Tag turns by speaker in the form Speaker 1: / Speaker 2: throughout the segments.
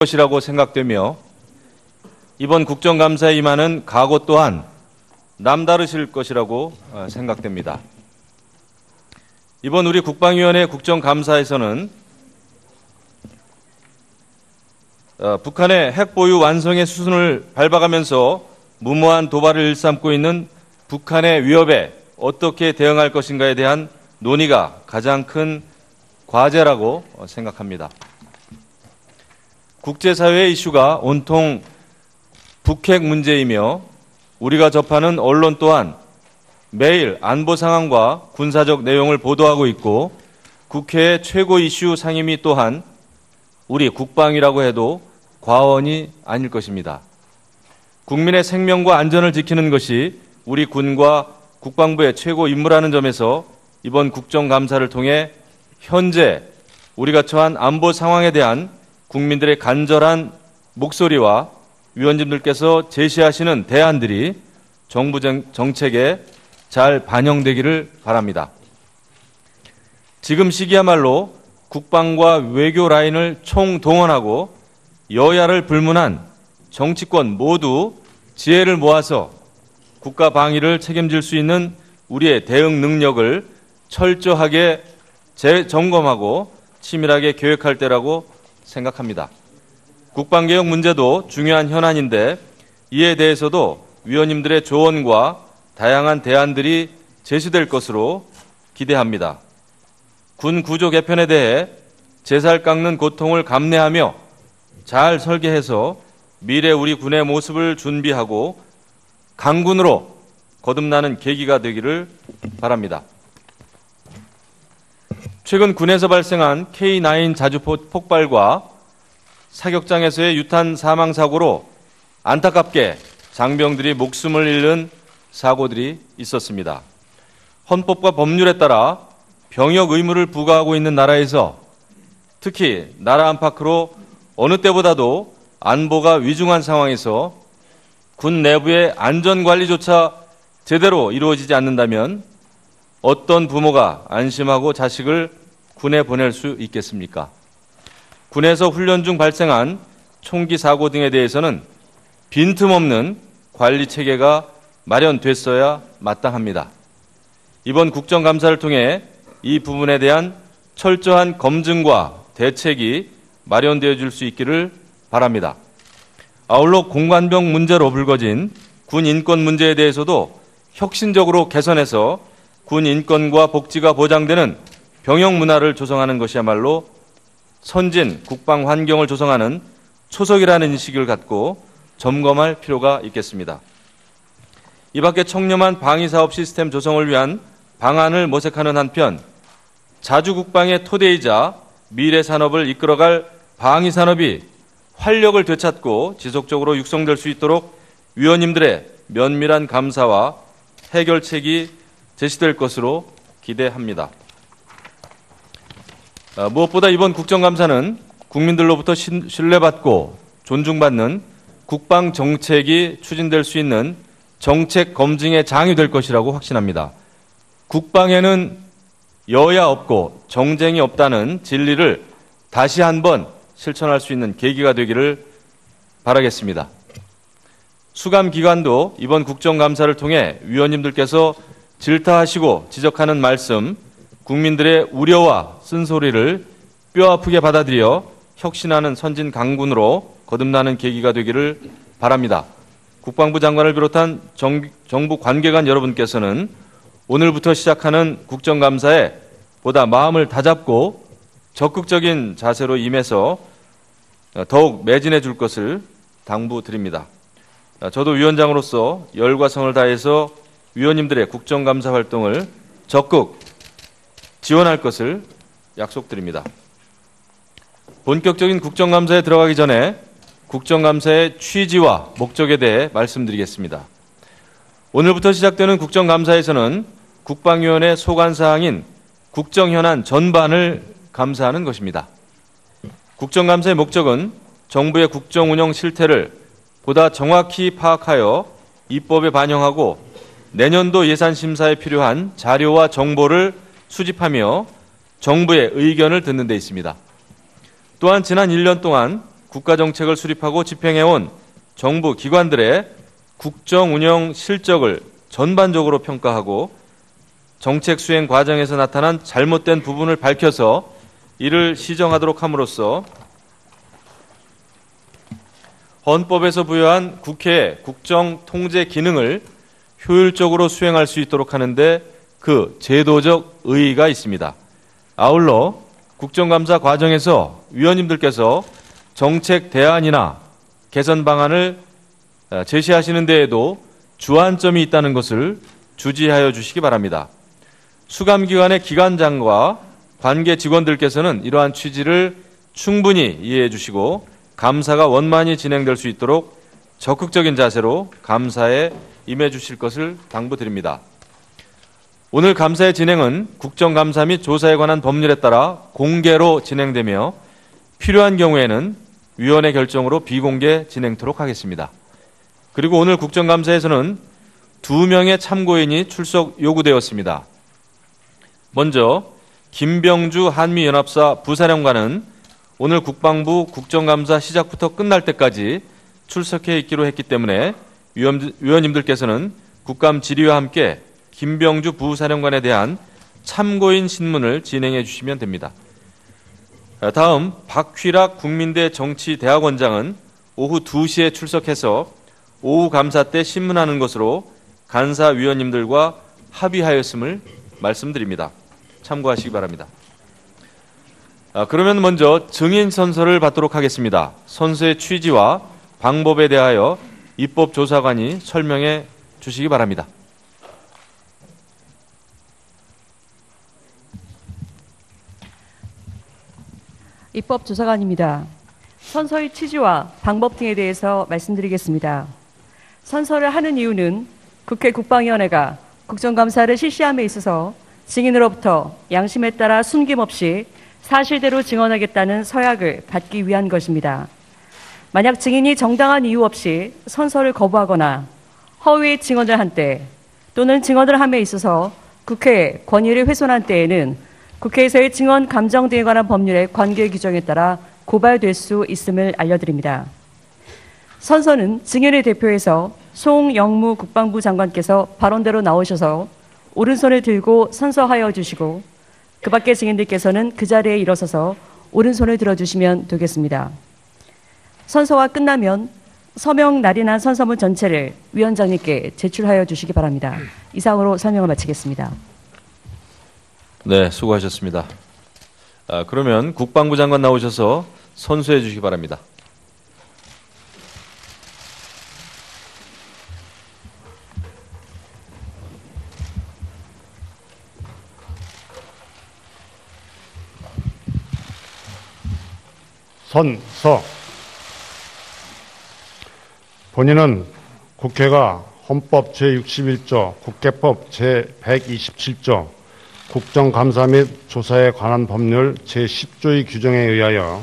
Speaker 1: 것이라고 생각되며 이번 국정감사에 임하는 각오 또한 남다르실 것이라고 생각됩니다. 이번 우리 국방위원회 국정감사에서는 북한의 핵보유 완성의 수순을 밟아가면서 무모한 도발을 일삼고 있는 북한의 위협에 어떻게 대응할 것인가에 대한 논의가 가장 큰 과제라고 생각합니다. 국제사회의 이슈가 온통 북핵 문제이며 우리가 접하는 언론 또한 매일 안보 상황과 군사적 내용을 보도하고 있고 국회의 최고 이슈 상임위 또한 우리 국방이라고 해도 과언이 아닐 것입니다. 국민의 생명과 안전을 지키는 것이 우리 군과 국방부의 최고 임무라는 점에서 이번 국정감사를 통해 현재 우리가 처한 안보 상황에 대한 국민들의 간절한 목소리와 위원님들께서 제시하시는 대안들이 정부 정책에 잘 반영되기를 바랍니다. 지금 시기야말로 국방과 외교 라인을 총동원하고 여야를 불문한 정치권 모두 지혜를 모아서 국가 방위를 책임질 수 있는 우리의 대응 능력을 철저하게 재점검하고 치밀하게 계획할 때라고 생각합니다. 국방개혁 문제도 중요한 현안인데 이에 대해서도 위원님들의 조언과 다양한 대안들이 제시될 것으로 기대합니다. 군 구조 개편에 대해 제살 깎는 고통을 감내하며 잘 설계해서 미래 우리 군의 모습을 준비하고 강군으로 거듭나는 계기가 되기를 바랍니다. 최근 군에서 발생한 K9 자주포 폭발과 사격장에서의 유탄 사망 사고로 안타깝게 장병들이 목숨을 잃는 사고들이 있었습니다. 헌법과 법률에 따라 병역 의무를 부과하고 있는 나라에서 특히 나라 안팎으로 어느 때보다도 안보가 위중한 상황에서 군 내부의 안전관리조차 제대로 이루어지지 않는다면 어떤 부모가 안심하고 자식을 군에 보낼 수 있겠습니까? 군에서 훈련 중 발생한 총기 사고 등에 대해서는 빈틈없는 관리 체계가 마련됐어야 마땅합니다. 이번 국정감사를 통해 이 부분에 대한 철저한 검증과 대책이 마련되어 줄 수 있기를 바랍니다. 아울러 공관병 문제로 불거진 군 인권 문제에 대해서도 혁신적으로 개선해서 군 인권과 복지가 보장되는 병역 문화를 조성하는 것이야말로 선진 국방 환경을 조성하는 초석이라는 인식을 갖고 점검할 필요가 있겠습니다. 이 밖에 청렴한 방위사업 시스템 조성을 위한 방안을 모색하는 한편 자주국방의 토대이자 미래 산업을 이끌어갈 방위산업이 활력을 되찾고 지속적으로 육성될 수 있도록 위원님들의 면밀한 감사와 해결책이 제시될 것으로 기대합니다. 무엇보다 이번 국정감사는 국민들로부터 신뢰받고 존중받는 국방 정책이 추진될 수 있는 정책 검증의 장이 될 것이라고 확신합니다. 국방에는 여야 없고 정쟁이 없다는 진리를 다시 한번 실천할 수 있는 계기가 되기를 바라겠습니다. 수감 기관도 이번 국정감사를 통해 위원님들께서 질타하시고 지적하는 말씀, 국민들의 우려와 쓴소리를 뼈아프게 받아들여 혁신하는 선진 강군으로 거듭나는 계기가 되기를 바랍니다. 국방부 장관을 비롯한 정부 관계관 여러분께서는 오늘부터 시작하는 국정감사에 보다 마음을 다잡고 적극적인 자세로 임해서 더욱 매진해 줄 것을 당부드립니다. 저도 위원장으로서 열과 성을 다해서 위원님들의 국정감사 활동을 적극 지원할 것을 약속드립니다. 본격적인 국정감사에 들어가기 전에 국정감사의 취지와 목적에 대해 말씀드리겠습니다. 오늘부터 시작되는 국정감사에서는 국방위원회 소관사항인 국정현안 전반을 감사하는 것입니다. 국정감사의 목적은 정부의 국정운영 실태를 보다 정확히 파악하여 입법에 반영하고 내년도 예산심사에 필요한 자료와 정보를 수집하며 정부의 의견을 듣는 데 있습니다. 또한 지난 1년 동안 국가정책을 수립하고 집행해온 정부 기관들의 국정운영 실적을 전반적으로 평가하고 정책 수행 과정에서 나타난 잘못된 부분을 밝혀서 이를 시정하도록 함으로써 헌법에서 부여한 국회의 국정 통제 기능을 효율적으로 수행할 수 있도록 하는데 그 제도적 의의가 있습니다. 아울러 국정감사 과정에서 위원님들께서 정책 대안이나 개선 방안을 제시하시는 데에도 주안점이 있다는 것을 주지하여 주시기 바랍니다. 수감기관의 기관장과 관계 직원들께서는 이러한 취지를 충분히 이해해 주시고 감사가 원만히 진행될 수 있도록 적극적인 자세로 감사에 임해 주실 것을 당부드립니다. 오늘 감사의 진행은 국정감사 및 조사에 관한 법률에 따라 공개로 진행되며 필요한 경우에는 위원회 결정으로 비공개 진행토록 하겠습니다. 그리고 오늘 국정감사에서는 2명의 참고인이 출석 요구되었습니다. 먼저 김병주 한미연합사 부사령관은 오늘 국방부 국정감사 시작부터 끝날 때까지 출석해 있기로 했기 때문에 위원님들께서는 국감 질의와 함께 김병주 부사령관에 대한 참고인 신문을 진행해 주시면 됩니다. 다음 박휘락 국민대 정치대학원장은 오후 2시에 출석해서 오후 감사 때 신문하는 것으로 간사위원님들과 합의하였음을 말씀드립니다. 참고하시기 바랍니다. 그러면 먼저 증인 선서를 받도록 하겠습니다. 선서의 취지와 방법에 대하여 입법조사관이 설명해 주시기 바랍니다.
Speaker 2: 입법조사관입니다. 선서의 취지와 방법 등에 대해서 말씀드리겠습니다. 선서를 하는 이유는 국회 국방위원회가 국정감사를 실시함에 있어서 증인으로부터 양심에 따라 숨김없이 사실대로 증언하겠다는 서약을 받기 위한 것입니다. 만약 증인이 정당한 이유 없이 선서를 거부하거나 허위의 증언을 한 때 또는 증언을 함에 있어서 국회의 권위를 훼손한 때에는 국회에서의 증언 감정 등에 관한 법률의 관계 규정에 따라 고발될 수 있음을 알려드립니다. 선서는 증인을 대표해서 송영무 국방부 장관께서 발언대로 나오셔서 오른손을 들고 선서하여 주시고 그 밖의 증인들께서는 그 자리에 일어서서 오른손을 들어주시면 되겠습니다. 선서가 끝나면 서명 날인한 선서문 전체를 위원장님께 제출하여 주시기 바랍니다. 이상으로 설명을 마치겠습니다.
Speaker 1: 네, 수고하셨습니다. 그러면 국방부 장관 나오셔서 선수해 주시기 바랍니다.
Speaker 3: 선서. 본인은 국회가 헌법 제61조, 국회법 제127조, 국정감사 및 조사에 관한 법률 제10조의 규정에 의하여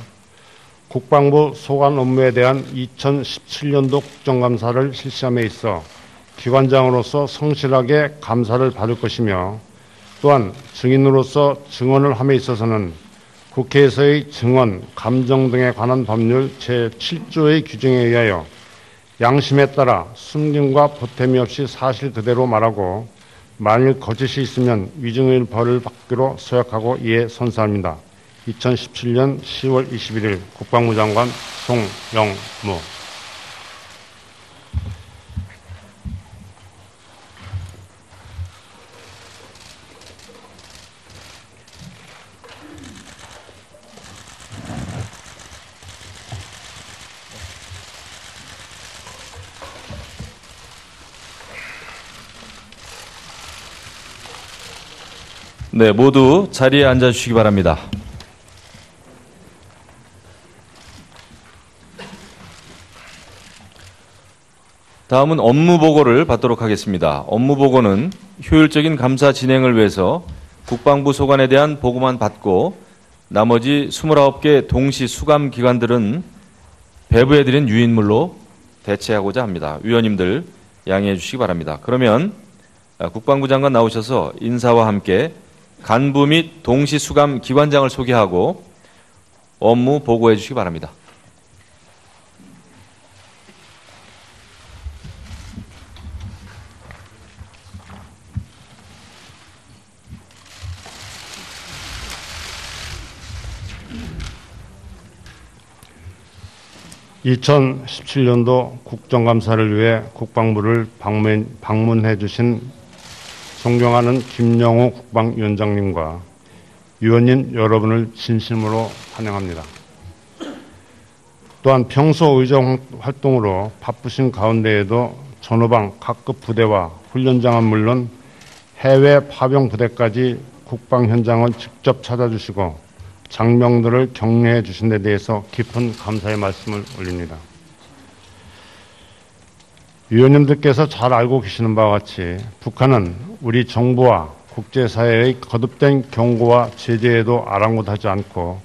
Speaker 3: 국방부 소관 업무에 대한 2017년도 국정감사를 실시함에 있어 기관장으로서 성실하게 감사를 받을 것이며 또한 증인으로서 증언을 함에 있어서는 국회에서의 증언, 감정 등에 관한 법률 제7조의 규정에 의하여 양심에 따라 숨김과 보탬이 없이 사실 그대로 말하고 만일 거짓이 있으면 위증의 벌을 받기로 서약하고 이에 선서합니다. 2017년 10월 21일 국방부 장관 송영무.
Speaker 1: 네, 모두 자리에 앉아주시기 바랍니다. 다음은 업무보고를 받도록 하겠습니다. 업무보고는 효율적인 감사 진행을 위해서 국방부 소관에 대한 보고만 받고 나머지 29개 동시 수감 기관들은 배부해드린 유인물로 대체하고자 합니다. 위원님들 양해해 주시기 바랍니다. 그러면 국방부 장관 나오셔서 인사와 함께 간부 및 동시 수감 기관장을 소개하고 업무 보고해 주시기 바랍니다.
Speaker 3: 2017년도 국정감사를 위해 국방부를 방문해 주신 존경하는 김영호 국방위원장님과 위원님 여러분을 진심으로 환영합니다. 또한 평소 의정 활동으로 바쁘신 가운데에도 전후방 각급 부대와 훈련장은 물론 해외 파병 부대까지 국방 현장을 직접 찾아주시고 장병들을 격려해 주신 데 대해서 깊은 감사의 말씀을 올립니다. 위원님들께서 잘 알고 계시는 바와 같이 북한은 우리 정부와 국제사회의 거듭된 경고와 제재에도 아랑곳하지 않고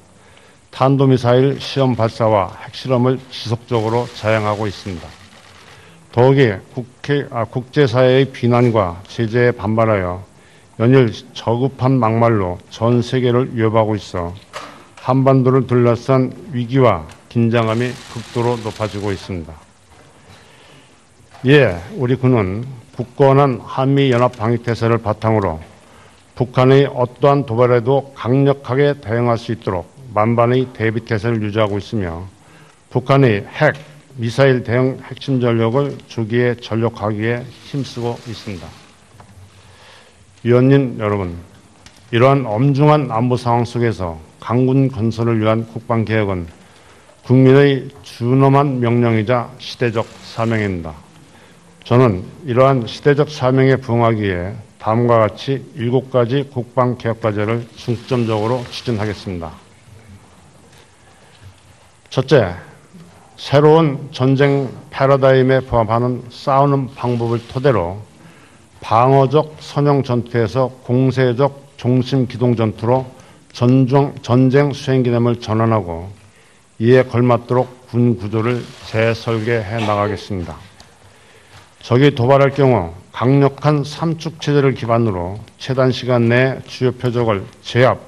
Speaker 3: 탄도미사일 시험 발사와 핵실험을 지속적으로 자행하고 있습니다. 더욱이 국제사회의 비난과 제재에 반발하여 연일 저급한 막말로 전 세계를 위협하고 있어 한반도를 둘러싼 위기와 긴장감이 극도로 높아지고 있습니다. 이에 우리 군은 굳건한 한미연합방위태세를 바탕으로 북한의 어떠한 도발에도 강력하게 대응할 수 있도록 만반의 대비태세를 유지하고 있으며 북한의 핵, 미사일 대응 핵심 전력을 조기에 전력하기에 힘쓰고 있습니다. 위원님 여러분, 이러한 엄중한 안보 상황 속에서 강군 건설을 위한 국방개혁은 국민의 준엄한 명령이자 시대적 사명입니다. 저는 이러한 시대적 사명에 부응하기 위해 다음과 같이 7가지 국방개혁과제를 중점적으로 추진하겠습니다. 첫째, 새로운 전쟁 패러다임에 부합하는 싸우는 방법을 토대로 방어적 선형 전투에서 공세적 종심 기동 전투로 전쟁 수행 개념을 전환하고 이에 걸맞도록 군 구조를 재설계해 나가겠습니다. 적이 도발할 경우 강력한 삼축 체제를 기반으로 최단 시간 내에 주요 표적을 제압,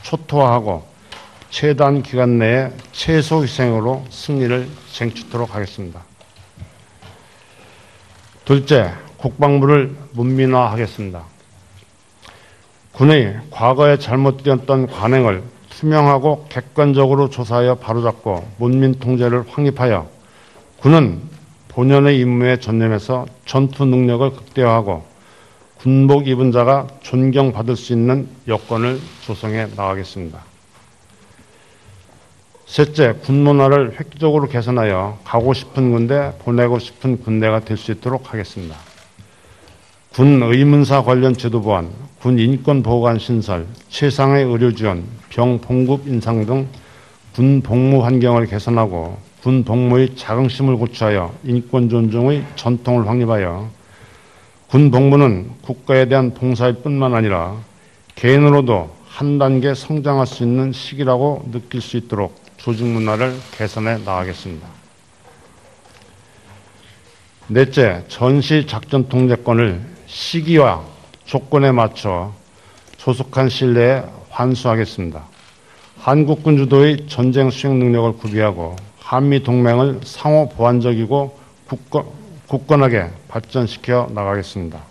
Speaker 3: 초토화하고 최단 기간 내에 최소 희생으로 승리를 쟁취토록 하겠습니다. 둘째, 국방부를 문민화하겠습니다. 군의 과거에 잘못되었던 관행을 투명하고 객관적으로 조사하여 바로잡고 문민 통제를 확립하여 군은 본연의 임무에 전념해서 전투 능력을 극대화하고 군복 입은 자가 존경받을 수 있는 여건을 조성해 나가겠습니다. 셋째, 군 문화를 획기적으로 개선하여 가고 싶은 군대, 보내고 싶은 군대가 될 수 있도록 하겠습니다. 군 의문사 관련 제도 보완, 군 인권보호관 신설, 최상의 의료 지원, 병 봉급 인상 등 군 복무 환경을 개선하고 군 복무의 자긍심을 고취하여 인권 존중의 전통을 확립하여 군 복무는 국가에 대한 봉사일 뿐만 아니라 개인으로도 한 단계 성장할 수 있는 시기라고 느낄 수 있도록 조직 문화를 개선해 나가겠습니다. 넷째, 전시 작전 통제권을 시기와 조건에 맞춰 조속한 시일 내에 환수하겠습니다. 한국군 주도의 전쟁 수행 능력을 구비하고 한미 동맹을 상호 보완적이고 굳건하게 발전시켜 나가겠습니다.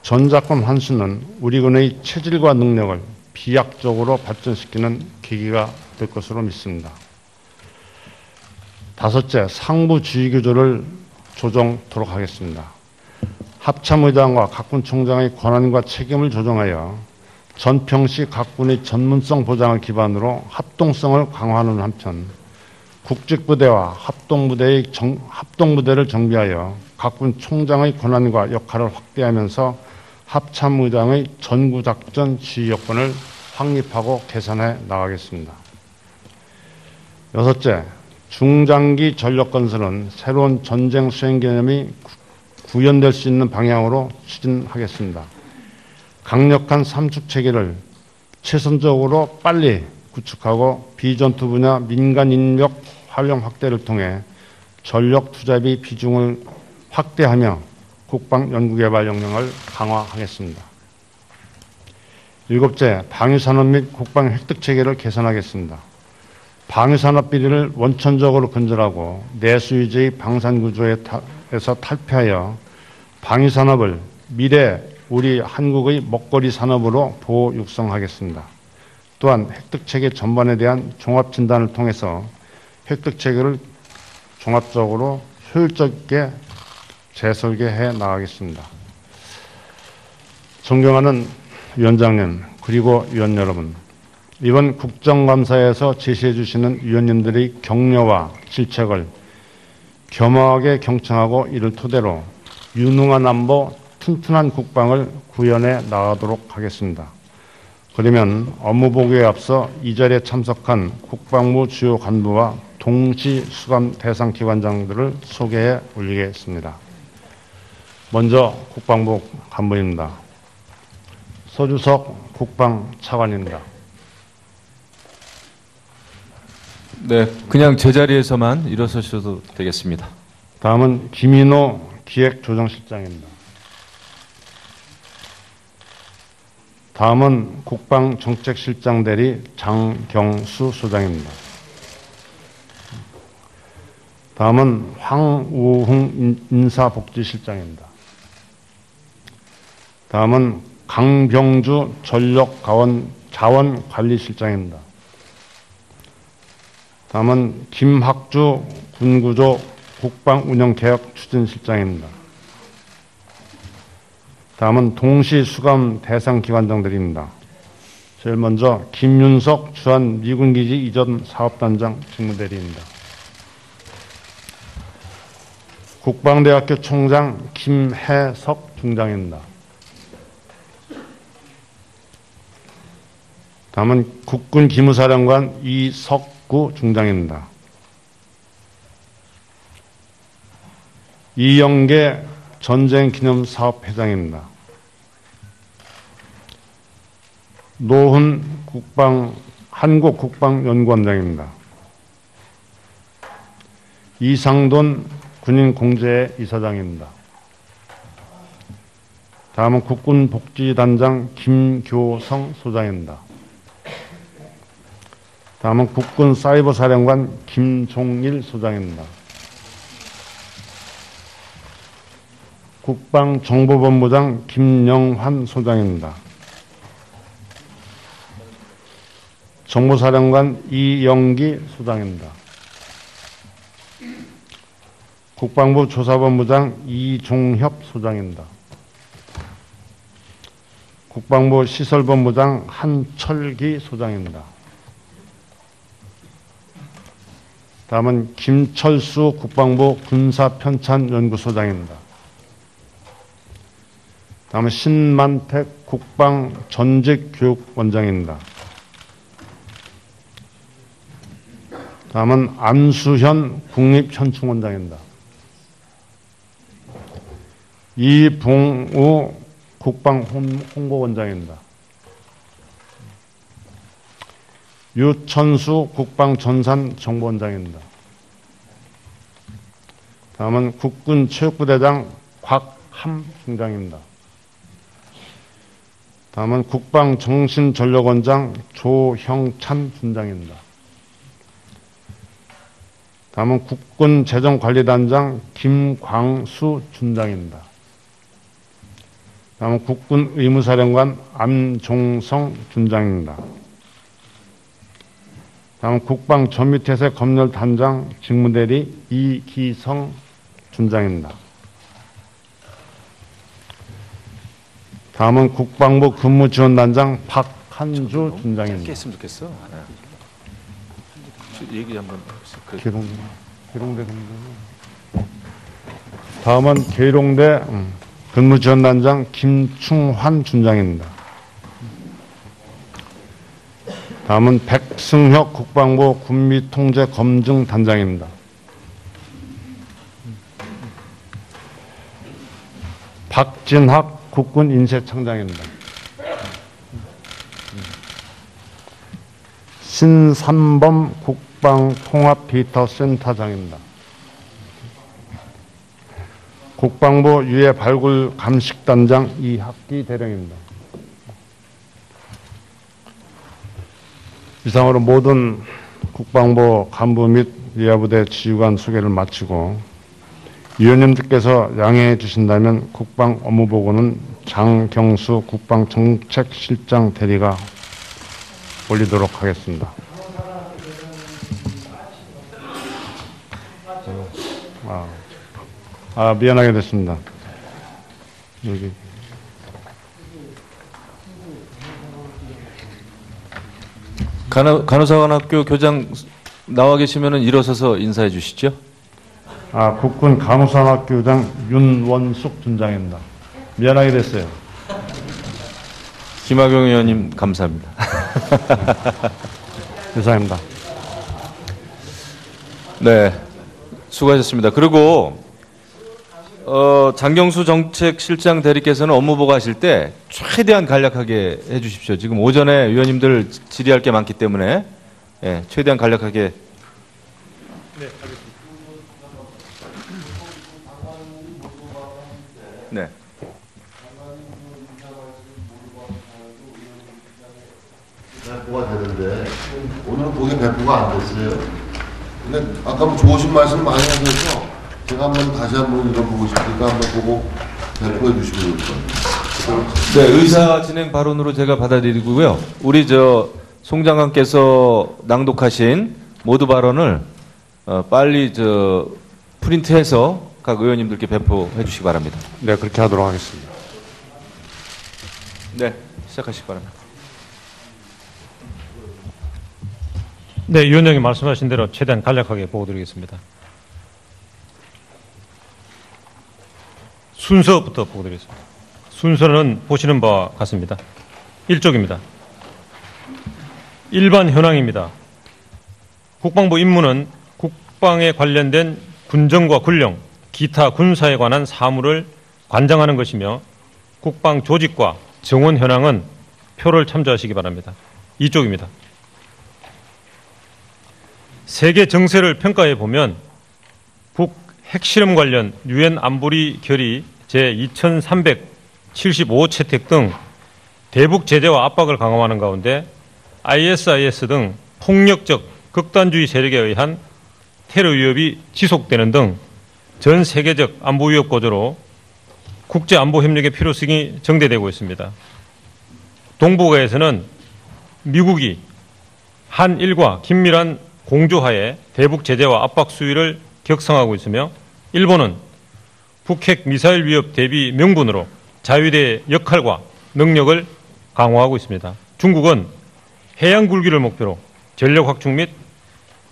Speaker 3: 전작권 환수는 우리 군의 체질과 능력을 비약적으로 발전시키는 계기가 될 것으로 믿습니다. 다섯째, 상부 지휘 구조를 조정토록 하겠습니다. 합참의장과 각군 총장의 권한과 책임을 조정하여 전평시 각군의 전문성 보장을 기반으로 합동성을 강화하는 한편 국직부대와 합동부대를 정비하여 각군 총장의 권한과 역할을 확대하면서 합참의장의 전구작전 지휘 여건을 확립하고 개선해 나가겠습니다. 여섯째, 중장기 전력 건설은 새로운 전쟁 수행 개념이 구현될 수 있는 방향으로 추진하겠습니다. 강력한 삼축 체계를 최선적으로 빨리 구축하고 비전투 분야 민간 인력 활용 확대를 통해 전력 투자비 비중을 확대하며 국방 연구개발 역량을 강화하겠습니다. 일곱째, 방위산업 및 국방 획득 체계를 개선하겠습니다. 방위산업 비리를 원천적으로 근절하고 내수 위주의 방산 구조에서 탈피하여 방위산업을 미래 우리 한국의 먹거리 산업으로 보호 육성하겠습니다. 또한 획득체계 전반에 대한 종합진단을 통해서 획득체계를 종합적으로 효율적이게 재설계해 나가겠습니다. 존경하는 위원장님 그리고 위원 여러분, 이번 국정감사에서 제시해 주시는 위원님들의 격려와 질책을 겸허하게 경청하고 이를 토대로 유능한 안보, 튼튼한 국방을 구현해 나가도록 하겠습니다. 그러면 업무보고에 앞서 이 자리에 참석한 국방부 주요 간부와 동시 수감 대상 기관장들을 소개해 올리겠습니다. 먼저 국방부 간부입니다. 서주석 국방차관입니다.
Speaker 1: 네, 그냥 제자리에서만 일어서셔도 되겠습니다.
Speaker 3: 다음은 김인호 기획조정실장입니다. 다음은 국방정책실장 대리 장경수 소장입니다. 다음은 황우흥 인사복지실장입니다. 다음은 강병주 전력자원관리실장입니다. 다음은 김학주 군구조 국방운영개혁추진실장입니다. 다음은 동시수감 대상기관장들입니다. 제일 먼저 김윤석 주한 미군기지 이전 사업단장 직무대리입니다. 국방대학교 총장 김해석 중장입니다. 다음은 국군기무사령관 이석구 중장입니다. 이영계 전쟁기념사업회장입니다. 노훈 한국국방연구원장입니다. 이상돈 군인공제 이사장입니다. 다음은 국군복지단장 김교성 소장입니다. 다음은 국군사이버사령관 김종일 소장입니다. 국방정보본부장 김영환 소장입니다. 정보사령관 이영기 소장입니다. 국방부 조사본부장 이종협 소장입니다. 국방부 시설본부장 한철기 소장입니다. 다음은 김철수 국방부 군사편찬연구소장입니다. 다음은 신만택 국방전직교육원장입니다. 다음은 안수현 국립현충원장입니다. 이봉우 국방홍보원장입니다. 유천수 국방전산정보원장입니다. 다음은 국군체육부대장 곽함 중장입니다. 다음은 국방정신전력원장 조형찬 준장입니다. 다음은 국군재정관리단장 김광수 준장입니다. 다음은 국군의무사령관 안종성 준장입니다. 다음은 국방전미태세 검열단장 직무대리 이기성 준장입니다. 다음은 국방부 근무지원단장 박한주 준장입니다.
Speaker 1: 했으면 좋겠어. 얘기 한번
Speaker 3: 계룡대 다음은 계룡대 근무지원단장 김충환 준장입니다. 다음은 백승혁 국방부 군미통제검증단장입니다. 박진학 국군인쇄청장입니다. 신삼범 국방통합데이터센터장입니다. 국방부 유해발굴감식단장 이학기 대령입니다. 이상으로 모든 국방부 간부 및 예하부대 지휘관 소개를 마치고 위원님들께서 양해해 주신다면 국방 업무보고는 장경수 국방정책실장 대리가 올리도록 하겠습니다. 미안하게 됐습니다. 여기.
Speaker 1: 간호사관학교 교장 나와 계시면 일어서서 인사해 주시죠.
Speaker 3: 국군 간호사관학교장 윤원숙 준장입니다. 미안하게 됐어요.
Speaker 1: 김학용 의원님 감사합니다.
Speaker 3: 이상입니다.
Speaker 1: 네, 수고하셨습니다. 그리고 장경수 정책실장 대리께서는 업무 보고하실 때 최대한 간략하게 해주십시오. 지금 오전에 의원님들 질의할 게 많기 때문에 최대한 간략하게. 네, 알겠습니다. 네.
Speaker 4: 배포가 되는데 오늘은 거기 배포가 안 됐어요. 근데 아까 뭐 좋으신 말씀 많이 하셔서 제가 한번 다시 한번 읽어보고 싶으니까 한번 보고 배포해 주시면 좋을 것 같아요.
Speaker 1: 네, 의사 진행 발언으로 제가 받아들이고요. 우리 송 장관께서 낭독하신 모두 발언을 빨리 프린트해서 각 의원님들께 배포해 주시기 바랍니다.
Speaker 3: 네, 그렇게 하도록 하겠습니다.
Speaker 1: 네, 시작하시기 바랍니다.
Speaker 5: 네, 위원장님 말씀하신 대로 최대한 간략하게 보고드리겠습니다. 순서부터 보고드리겠습니다. 순서는 보시는 바와 같습니다. 1쪽입니다. 일반 현황입니다. 국방부 임무는 국방에 관련된 군정과 군령, 기타 군사에 관한 사무를 관장하는 것이며 국방 조직과 정원 현황은 표를 참조하시기 바랍니다. 2쪽입니다. 세계 정세를 평가해 보면 북 핵실험 관련 유엔 안보리 결의 제2375 채택 등 대북 제재와 압박을 강화하는 가운데 ISIS 등 폭력적 극단주의 세력에 의한 테러 위협이 지속되는 등 전 세계적 안보 위협 고조로 국제 안보 협력의 필요성이 정대되고 있습니다. 동북아에서는 미국이 한일과 긴밀한 공조하에 대북 제재와 압박 수위를 격상하고 있으며 일본은 북핵 미사일 위협 대비 명분으로 자위대의 역할과 능력을 강화하고 있습니다. 중국은 해양 굴기를 목표로 전력 확충 및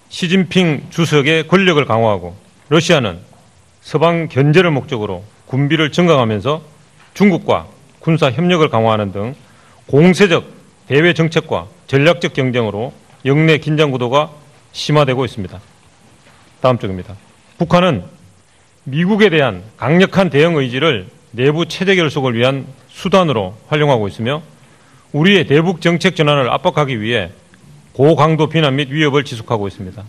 Speaker 5: 시진핑 주석의 권력을 강화하고 러시아는 서방 견제를 목적으로 군비를 증강하면서 중국과 군사 협력을 강화하는 등 공세적 대외 정책과 전략적 경쟁으로 영내 긴장 구도가 심화되고 있습니다. 다음 쪽입니다. 북한은 미국에 대한 강력한 대응 의지를 내부 체제 결속을 위한 수단으로 활용하고 있으며 우리의 대북 정책 전환을 압박하기 위해 고강도 비난 및 위협을 지속하고 있습니다.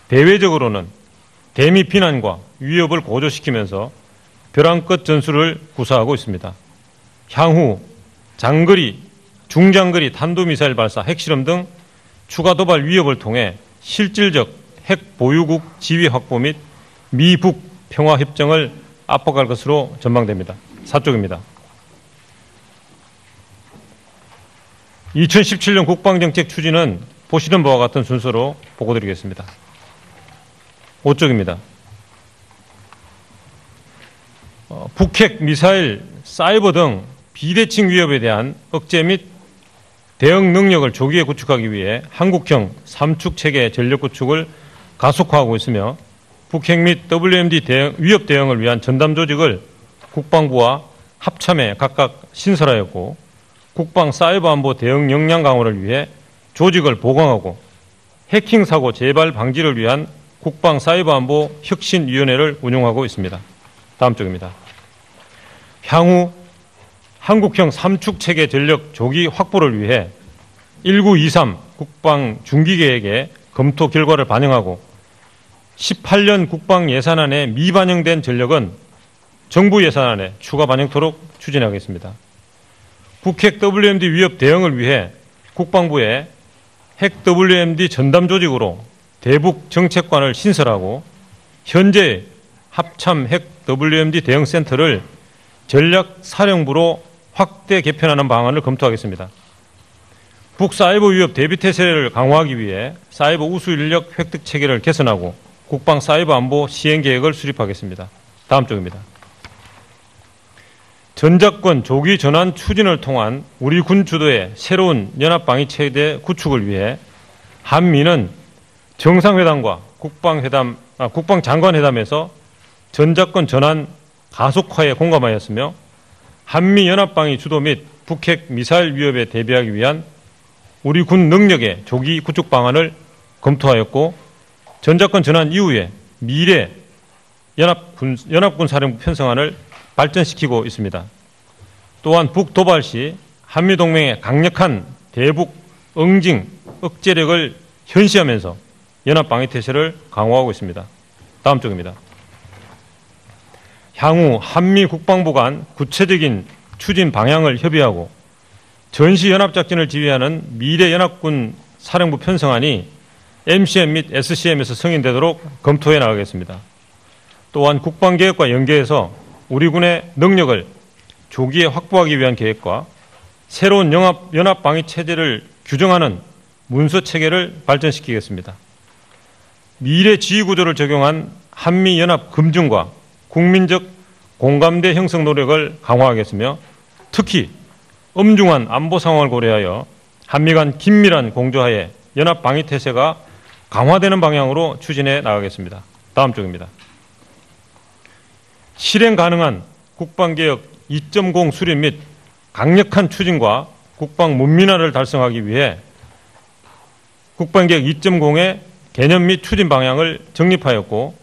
Speaker 5: 대외적으로는 대미 비난과 위협을 고조시키면서 벼랑 끝 전술을 구사하고 있습니다. 향후 장거리, 중장거리 탄도미사일 발사, 핵실험 등 추가 도발 위협을 통해 실질적 핵 보유국 지위 확보 및 미북 평화협정을 압박할 것으로 전망됩니다. 4쪽입니다. 2017년 국방정책 추진은 보시는 바와 같은 순서로 보고드리겠습니다. 5쪽입니다. 북핵, 미사일, 사이버 등 비대칭 위협에 대한 억제 및 대응 능력을 조기에 구축하기 위해 한국형 3축 체계 전력 구축을 가속화하고 있으며 북핵 및 WMD 위협 대응을 위한 전담 조직을 국방부와 합참에 각각 신설하였고 국방 사이버 안보 대응 역량 강화를 위해 조직을 보강하고 해킹 사고 재발 방지를 위한 국방 사이버 안보 혁신위원회를 운영하고 있습니다. 다음 쪽입니다. 향후 한국형 3축 체계 전력 조기 확보를 위해 1923 국방 중기계획의 검토 결과를 반영하고 18년 국방 예산안에 미반영된 전력은 정부 예산안에 추가 반영토록 추진하겠습니다. 북핵 WMD 위협 대응을 위해 국방부에 핵 WMD 전담 조직으로 대북 정책관을 신설하고 현재 합참 핵 WMD 대응 센터를 전략 사령부로 확대 개편하는 방안을 검토하겠습니다. 북사이버 위협 대비 태세를 강화하기 위해 사이버 우수 인력 획득 체계를 개선하고 국방 사이버 안보 시행 계획을 수립하겠습니다. 다음 쪽입니다. 전작권 조기 전환 추진을 통한 우리 군 주도의 새로운 연합방위 체제 구축을 위해 한미는 정상회담과 국방장관회담에서 전작권 전환 가속화에 공감하였으며 한미 연합방위 주도 및 북핵 미사일 위협에 대비하기 위한 우리 군 능력의 조기 구축 방안을 검토하였고 전작권 전환 이후에 미래 연합군 사령부 편성안을 발전시키고 있습니다. 또한 북도발 시 한미동맹의 강력한 대북 응징 억제력을 현시하면서 연합방위태세를 강화하고 있습니다. 다음 쪽입니다. 향후 한미 국방부 간 구체적인 추진 방향을 협의하고 전시연합작전을 지휘하는 미래 연합군 사령부 편성안이 MCM 및 SCM에서 승인되도록 검토해 나가겠습니다. 또한 국방계획과 연계해서 우리 군의 능력을 조기에 확보하기 위한 계획과 새로운 연합방위체제를 규정하는 문서체계를 발전시키겠습니다. 미래 지휘구조를 적용한 한미연합 금중과 국민적 공감대 형성 노력을 강화하겠으며 특히 엄중한 안보 상황을 고려하여 한미 간 긴밀한 공조하에 연합방위태세가 강화되는 방향으로 추진해 나가겠습니다. 다음 쪽입니다. 실행 가능한 국방개혁 2.0 수립 및 강력한 추진과 국방 문민화를 달성하기 위해 국방개혁 2.0의 개념 및 추진 방향을 정립하였고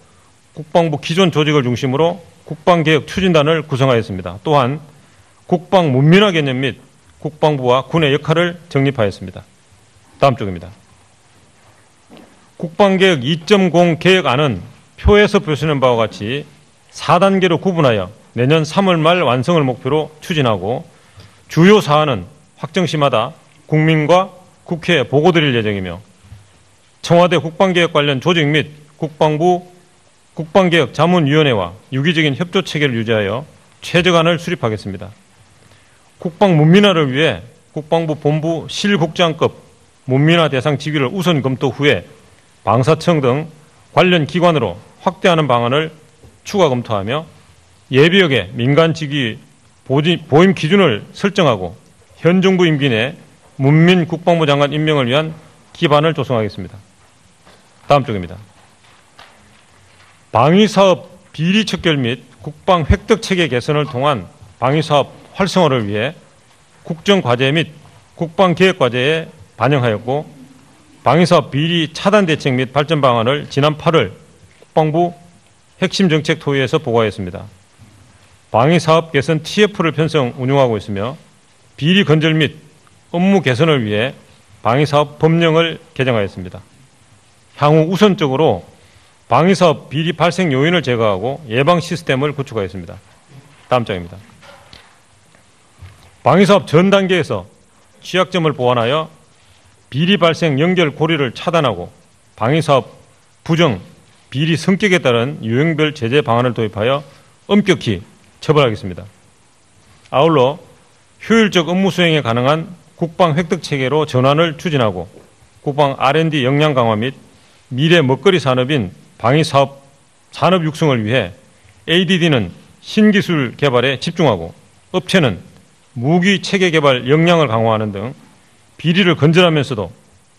Speaker 5: 국방부 기존 조직을 중심으로 국방개혁 추진단을 구성하였습니다. 또한 국방 문민화 개념 및 국방부와 군의 역할을 정립하였습니다. 다음 쪽입니다. 국방개혁 2.0 계획안은 표에서 보시는 바와 같이 4단계로 구분하여 내년 3월 말 완성을 목표로 추진하고 주요 사안은 확정 시마다 국민과 국회에 보고드릴 예정이며 청와대 국방개혁 관련 조직 및 국방부 국방개혁 자문위원회와 유기적인 협조체계를 유지하여 최저안을 수립하겠습니다. 국방 문민화를 위해 국방부 본부 실국장급 문민화 대상 직위를 우선 검토 후에 방사청 등 관련 기관으로 확대하는 방안을 추가 검토하며 예비역의 민간 직위 보임 기준을 설정하고 현 정부 임기 내 문민 국방부 장관 임명을 위한 기반을 조성하겠습니다. 다음 쪽입니다. 방위사업 비리 척결 및 국방 획득 체계 개선을 통한 방위사업 활성화를 위해 국정과제 및 국방계획과제에 반영하였고 방위사업 비리 차단 대책 및 발전 방안을 지난 8월 국방부 핵심 정책 토의에서 보고하였습니다. 방위사업 개선 TF를 편성 운용하고 있으며 비리 건절 및 업무 개선을 위해 방위사업 법령을 개정하였습니다. 향후 우선적으로 방위사업 비리 발생 요인을 제거하고 예방 시스템을 구축하였습니다. 다음 장입니다. 방위사업 전 단계에서 취약점을 보완하여 비리 발생 연결 고리를 차단하고 방위사업 부정, 비리 성격에 따른 유형별 제재 방안을 도입하여 엄격히 처벌하겠습니다. 아울러 효율적 업무 수행에 가능한 국방 획득 체계로 전환을 추진하고 국방 R&D 역량 강화 및 미래 먹거리 산업인 방위사업 산업 육성을 위해 ADD는 신기술 개발에 집중하고 업체는 무기 체계 개발 역량을 강화하는 등 비리를 건절하면서도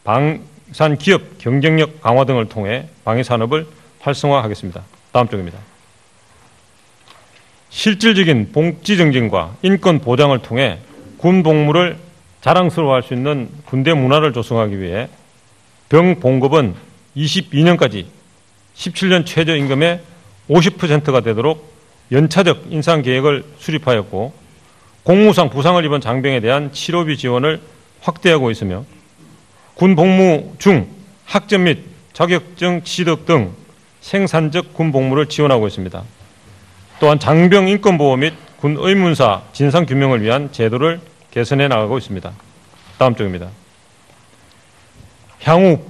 Speaker 5: 방산 기업 경쟁력 강화 등을 통해 방위산업을 활성화하겠습니다. 다음 쪽입니다. 실질적인 복지 정진과 인권 보장을 통해 군 복무를 자랑스러워할 수 있는 군대 문화를 조성하기 위해 병봉급은 22년까지 17년 최저임금의 50%가 되도록 연차적 인상 계획을 수립하였고 공무상 부상을 입은 장병에 대한 치료비 지원을 확대하고 있으며 군 복무 중 학점 및 자격증 취득 등 생산적 군 복무를 지원하고 있습니다. 또한 장병 인권보호 및 군 의문사 진상규명을 위한 제도를 개선해 나가고 있습니다. 다음 쪽입니다. 향후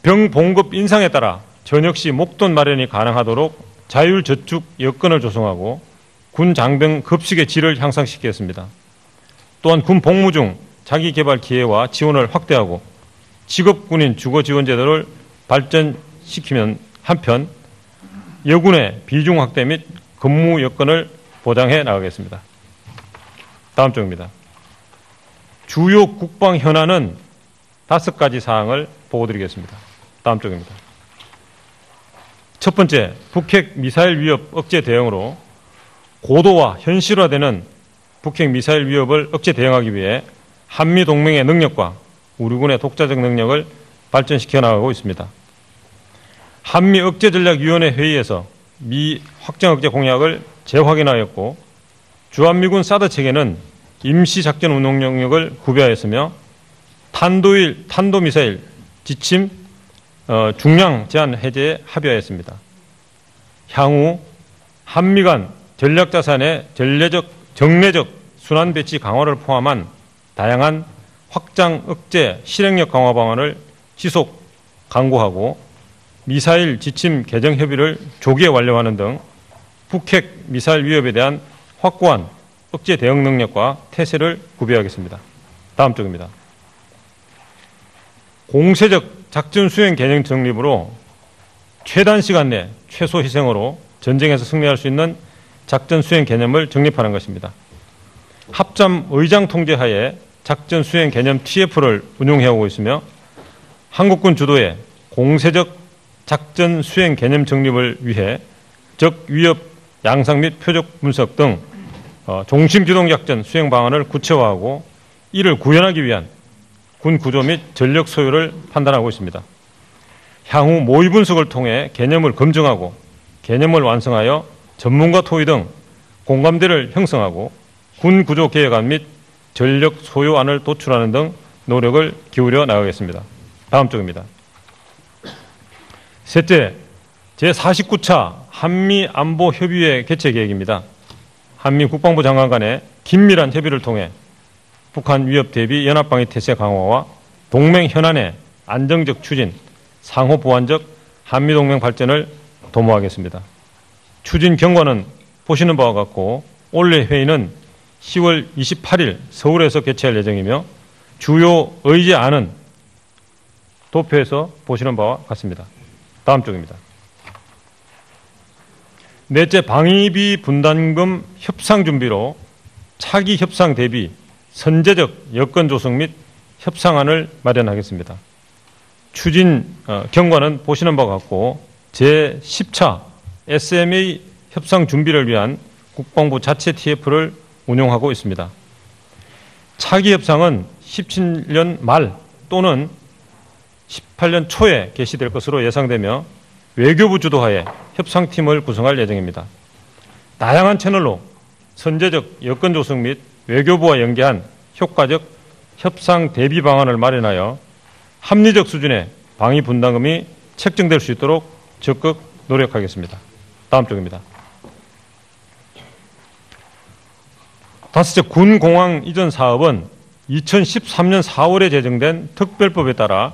Speaker 5: 병봉급 인상에 따라 전역 시 목돈 마련이 가능하도록 자율저축 여건을 조성하고 군 장병 급식의 질을 향상시키겠습니다. 또한 군 복무 중 자기개발 기회와 지원을 확대하고 직업군인 주거지원제도를 발전시키면 한편 여군의 비중 확대 및 근무 여건을 보장해 나가겠습니다. 다음 쪽입니다. 주요 국방 현안은 5가지 사항을 보고드리겠습니다. 다음 쪽입니다. 첫 번째, 북핵 미사일 위협 억제 대응으로 고도화 현실화되는 북핵 미사일 위협을 억제 대응하기 위해 한미 동맹의 능력과 우리군의 독자적 능력을 발전시켜 나가고 있습니다. 한미 억제전략위원회 회의에서 미 확장 억제 공약을 재확인하였고 주한미군 사드 체계는 임시작전 운용 영역을 구비하였으며 탄도미사일 지침 중량 제한 해제에 합의하였습니다. 향후 한미 간 전략자산의 정례적 순환 배치 강화를 포함한 다양한 확장 억제 실행력 강화 방안을 지속 강구하고 미사일 지침 개정 협의를 조기에 완료하는 등 북핵 미사일 위협에 대한 확고한 억제 대응 능력과 태세를 구비하겠습니다. 다음 쪽입니다. 공세적 작전 수행 개념 정립으로 최단 시간 내 최소 희생으로 전쟁에서 승리할 수 있는 작전 수행 개념을 정립하는 것입니다. 합참 의장 통제하에 작전 수행 개념 TF를 운용해오고 있으며 한국군 주도의 공세적 작전 수행 개념 정립을 위해 적 위협 양상 및 표적 분석 등 종심 기동 작전 수행 방안을 구체화하고 이를 구현하기 위한 군 구조 및 전력 소요를 판단하고 있습니다. 향후 모의 분석을 통해 개념을 검증하고 개념을 완성하여 전문가 토의 등 공감대를 형성하고 군 구조 개혁안 및 전력 소요안을 도출하는 등 노력을 기울여 나가겠습니다. 다음 쪽입니다. 셋째, 제49차 한미안보협의회 개최 계획입니다. 한미 국방부 장관 간의 긴밀한 협의를 통해 북한 위협 대비 연합방위 태세 강화와 동맹 현안의 안정적 추진, 상호 보완적 한미동맹 발전을 도모하겠습니다. 추진 경과는 보시는 바와 같고 올해 회의는 10월 28일 서울에서 개최할 예정이며 주요 의제안은 도표에서 보시는 바와 같습니다. 다음 쪽입니다. 넷째, 방위비 분담금 협상 준비로 차기 협상 대비 선제적 여건 조성 및 협상안을 마련하겠습니다. 추진 경과는 보시는 바와 같고 제10차 SMA 협상 준비를 위한 국방부 자체 TF를 운용하고 있습니다. 차기 협상은 17년 말 또는 18년 초에 개시될 것으로 예상되며 외교부 주도하에 협상팀을 구성할 예정입니다. 다양한 채널로 선제적 여건 조성 및 외교부와 연계한 효과적 협상 대비 방안을 마련하여 합리적 수준의 방위 분담금이 책정될 수 있도록 적극 노력하겠습니다. 다음 쪽입니다. 다섯째, 군공항 이전 사업은 2013년 4월에 제정된 특별법에 따라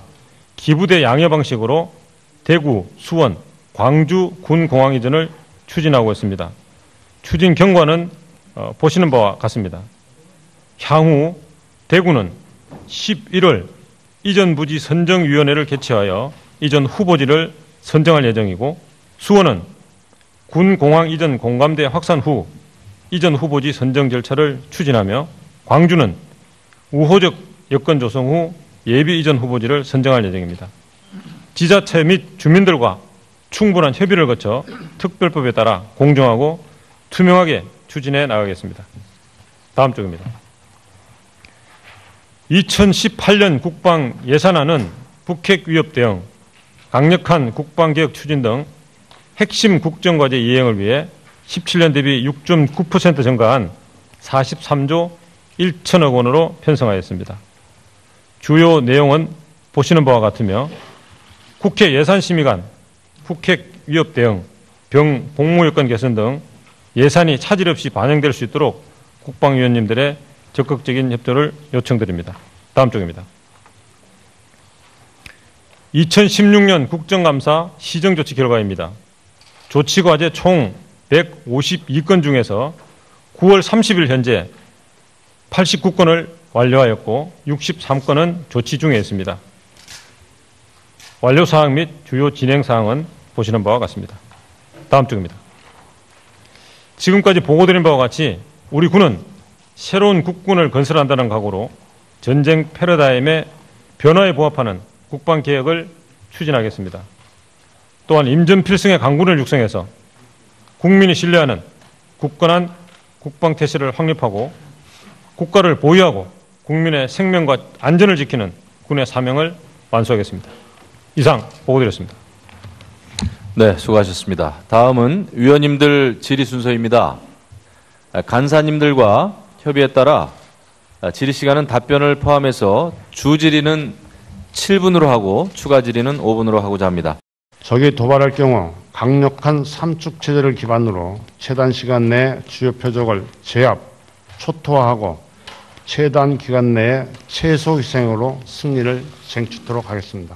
Speaker 5: 기부대 양여 방식으로 대구, 수원, 광주 군공항 이전을 추진하고 있습니다. 추진 경과는 보시는 바와 같습니다. 향후 대구는 11월 이전 부지 선정위원회를 개최하여 이전 후보지를 선정할 예정이고 수원은 군공항 이전 공감대 확산 후 이전 후보지 선정 절차를 추진하며 광주는 우호적 여건 조성 후 예비 이전 후보지를 선정할 예정입니다. 지자체 및 주민들과 충분한 협의를 거쳐 특별법에 따라 공정하고 투명하게 추진해 나가겠습니다. 다음 쪽입니다. 2018년 국방 예산안은 북핵 위협 대응, 강력한 국방개혁 추진 등 핵심 국정과제 이행을 위해 17년 대비 6.9% 증가한 43조 1천억 원으로 편성하였습니다. 주요 내용은 보시는 바와 같으며 국회 예산심의관, 북핵 위협 대응, 병 복무 여건 개선 등 예산이 차질 없이 반영될 수 있도록 국방위원님들의 적극적인 협조를 요청드립니다. 다음 쪽입니다. 2016년 국정감사 시정조치 결과입니다. 조치과제 총 152건 중에서 9월 30일 현재 89건을 완료하였고 63건은 조치 중에 있습니다. 완료사항 및 주요 진행사항은 보시는 바와 같습니다. 다음 다음 쪽입니다. 지금까지 보고드린 바와 같이 우리 군은 새로운 국군을 건설한다는 각오로 전쟁 패러다임의 변화에 부합하는 국방개혁을 추진하겠습니다. 또한 임전필승의 강군을 육성해서 국민이 신뢰하는 굳건한 국방태세를 확립하고 국가를 보유하고 국민의 생명과 안전을 지키는 군의 사명을 완수하겠습니다. 이상 보고드렸습니다.
Speaker 1: 네, 수고하셨습니다. 다음은 위원님들 질의 순서입니다. 간사님들과 협의에 따라 질의 시간은 답변을 포함해서 주 질의는 7분으로 하고 추가 질의는 5분으로 하고자 합니다.
Speaker 3: 적이 도발할 경우 강력한 삼축 체제를 기반으로 최단 시간 내에 주요 표적을 제압, 초토화하고 최단 기간 내에 최소 희생으로 승리를 쟁취토록 하겠습니다.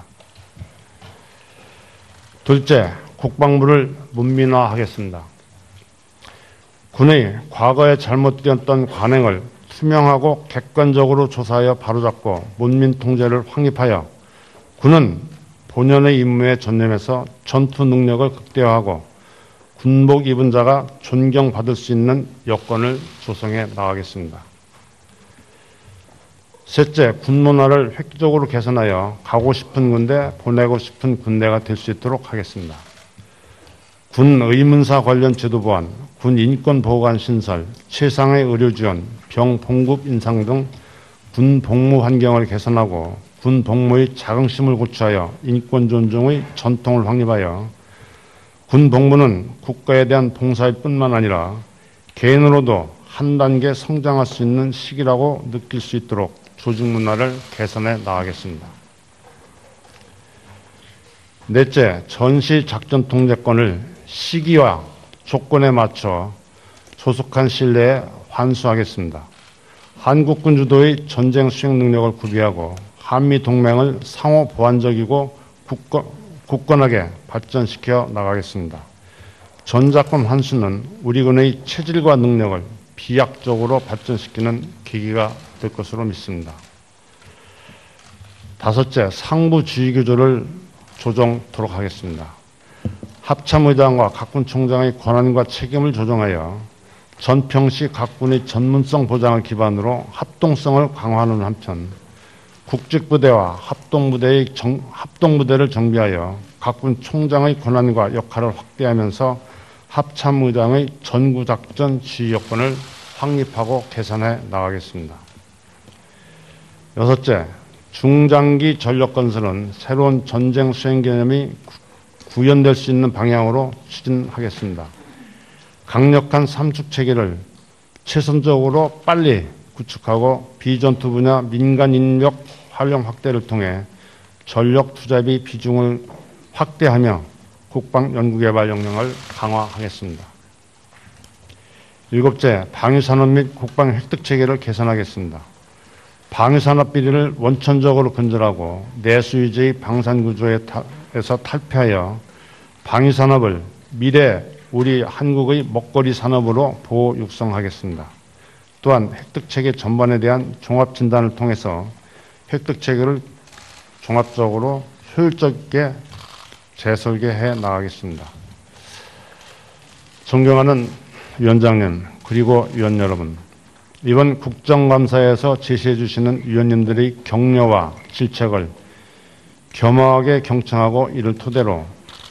Speaker 3: 둘째, 국방부를 문민화하겠습니다. 군의 과거에 잘못되었던 관행을 투명하고 객관적으로 조사하여 바로잡고 문민 통제를 확립하여 군은 본연의 임무에 전념해서 전투 능력을 극대화하고 군복 입은 자가 존경받을 수 있는 여건을 조성해 나가겠습니다. 셋째, 군 문화를 획기적으로 개선하여 가고 싶은 군대, 보내고 싶은 군대가 될 수 있도록 하겠습니다. 군 의문사 관련 제도 보완, 군 인권보호관 신설, 최상의 의료 지원, 병 봉급 인상 등 군 복무 환경을 개선하고 군 복무의 자긍심을 고취하여 인권 존중의 전통을 확립하여 군 복무는 국가에 대한 봉사일 뿐만 아니라 개인으로도 한 단계 성장할 수 있는 시기라고 느낄 수 있도록 조직 문화를 개선해 나가겠습니다. 넷째, 전시 작전 통제권을 시기와 조건에 맞춰 조속한 시일 내에 환수하겠습니다. 한국군 주도의 전쟁 수행 능력을 구비하고 한미 동맹을 상호 보완적이고 굳건하게 발전시켜 나가겠습니다. 전작권 환수는 우리 군의 체질과 능력을 비약적으로 발전시키는 계기가 될 것으로 믿습니다. 다섯째, 상부 지휘 구조를 조정토록 하겠습니다. 합참의장과 각군 총장의 권한과 책임을 조정하여 전평시 각군의 전문성 보장을 기반으로 합동성을 강화하는 한편 국직부대와 합동부대를 정비하여 각군 총장의 권한과 역할을 확대하면서 합참의장의 전구작전 지휘 여건을 확립하고 개선해 나가겠습니다. 여섯째, 중장기 전력 건설은 새로운 전쟁 수행 개념이 구현될 수 있는 방향으로 추진하겠습니다. 강력한 삼축 체계를 최선적으로 빨리 구축하고 비전투 분야 민간 인력 활용 확대를 통해 전력 투자비 비중을 확대하며 국방 연구개발 역량을 강화하겠습니다. 일곱째, 방위산업 및 국방 획득 체계를 개선하겠습니다. 방위산업 비리를 원천적으로 근절하고 내수 위주의 방산 구조에서 탈피하여 방위산업을 미래 우리 한국의 먹거리 산업으로 보호 육성하겠습니다. 또한 획득체계 전반에 대한 종합진단을 통해서 획득체계를 종합적으로 효율적이게 재설계해 나가겠습니다. 존경하는 위원장님 그리고 위원 여러분, 이번 국정감사에서 제시해 주시는 위원님들의 격려와 질책을 겸허하게 경청하고 이를 토대로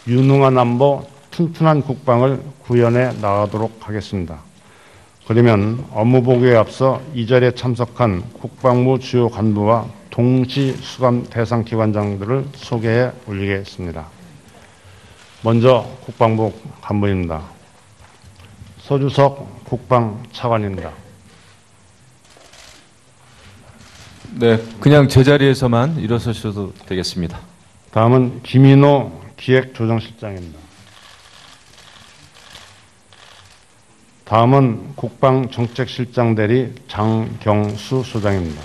Speaker 3: 유능한 안보, 튼튼한 국방을 구현해 나가도록 하겠습니다. 그러면 업무보고에 앞서 이 자리에 참석한 국방부 주요 간부와 동시 수감 대상 기관장들을 소개해 올리겠습니다. 먼저 국방부 간부입니다. 서주석 국방차관입니다.
Speaker 1: 네, 그냥 제자리에서만 일어서셔도 되겠습니다.
Speaker 3: 다음은 김인호 기획조정실장입니다. 다음은 국방정책실장 대리 장경수 소장입니다.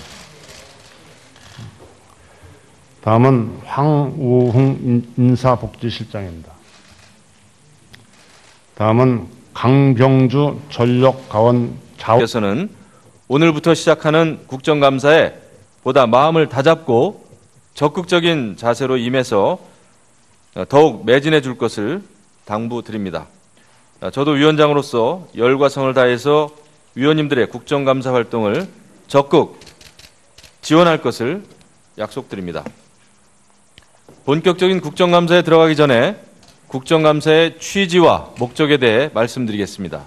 Speaker 3: 다음은 황우흥 인사복지실장입니다. 다음은 강병주 전력가원
Speaker 1: 자원께서는 오늘부터 시작하는 국정감사에 보다 마음을 다잡고 적극적인 자세로 임해서 더욱 매진해 줄 것을 당부드립니다. 저도 위원장으로서 열과 성을 다해서 위원님들의 국정감사 활동을 적극 지원할 것을 약속드립니다. 본격적인 국정감사에 들어가기 전에 국정감사의 취지와 목적에 대해 말씀드리겠습니다.